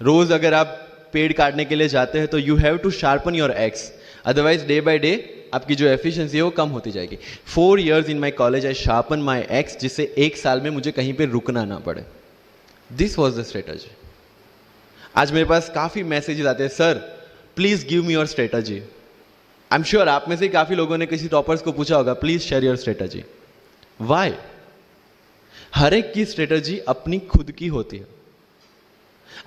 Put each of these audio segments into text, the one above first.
रोज अगर आप पेड़ काटने के लिए जाते हैं तो you have to sharpen your axe, otherwise day by day आपकी जो एफिशिएंसी है वो कम होती जाएगी। 4 years in my college I sharpen my x, जिससे 1 साल में मुझे कहीं पे रुकना ना पड़े। This was the strategy. आज मेरे पास काफी मैसेजेस आते हैं, sir please give me your strategy. I am sure आप में से काफी लोगों ने किसी टॉपर्स को पूछा होगा, please share your strategy. Why? हर एक की स्ट्रेटजी अपनी खुद की होती है।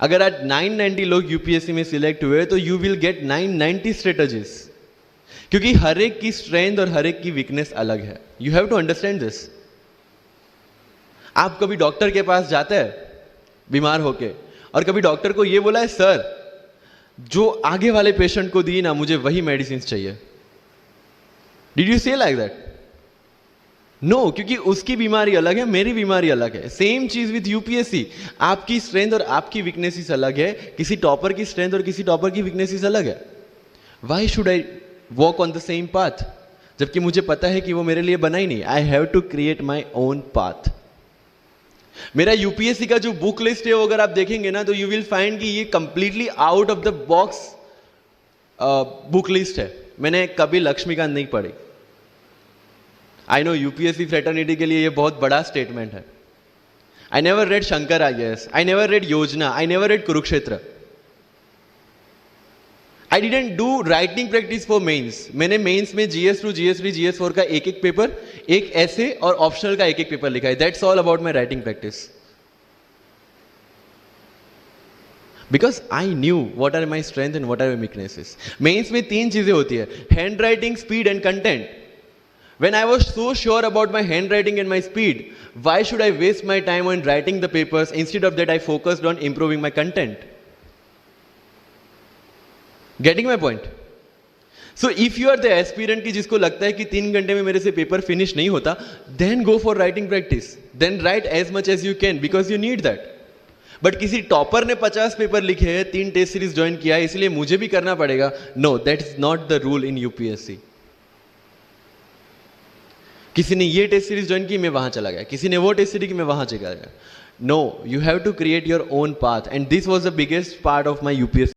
अगर आज 990 लोग यूपीएससी में सिलेक्ट हुए तो यू विल गेट 990 स्ट्रेटजीज, क्योंकि हर एक की स्ट्रेंथ और हर एक की वीकनेस अलग है। You have to understand this. आप कभी डॉक्टर के पास जाते हैं बीमार होके, और कभी डॉक्टर को यह बोला है, सर जो आगे वाले पेशेंट को दी ना, मुझे वही मेडिसिन चाहिए। डिड यू से लाइक दैट? नो, क्योंकि उसकी बीमारी अलग है, मेरी बीमारी अलग है। सेम चीज विथ यूपीएससी, आपकी स्ट्रेंथ और आपकी वीकनेसेस अलग है, किसी टॉपर की स्ट्रेंथ और किसी टॉपर की वीकनेसेस अलग है। Why should I walk on the same path, जबकि मुझे पता है कि वो मेरे लिए बना ही नहीं। I have to create my own path. मेरा यूपीएससी का जो बुक लिस्ट है वो अगर आप देखेंगे ना, तो यू विल फाइंड कि ये completely out of the box book list है। मैंने कभी लक्ष्मीकांत नहीं पढ़ी। आई नो यूपीएससी फ्रेटर्निटी के लिए ये बहुत बड़ा स्टेटमेंट है। I never read Shankar IAS, I never read Yojana, I never read Kurukshetra. I didn't do writing practice for mains. मैंने मेंस में GS2, GS3, GS4 का एक एक पेपर, एक ऐसे और ऑप्शनल का एक एक पेपर लिखा है। That's all about my writing practice, because I knew what are my strength and what are my weaknesses. Mains में 3 चीजें होती है, handwriting, speed and content. When I was so sure about my handwriting and my speed, why should I waste my time on writing the papers? Instead of that, I focused on improving my content. Getting my point? So if you are the aspirant की जिसको लगता है कि 3 घंटे में मेरे से paper finish नहीं होता, then go for writing practice. Then write as much as you can because you need that. But किसी टॉपर ने 50 पेपर लिखे हैं, 3 टेस्ट सीरीज ज्वाइन किया है, इसलिए मुझे भी करना पड़ेगा। No, that is not the rule in UPSC. किसी ने ये टेस्ट सीरीज ज्वाइन की, मैं वहां चला गया, किसी ने वो टेस्ट सीरीज की, मैं वहां चला गया। No, you have to create your own path, and this was the biggest part of my UPSC.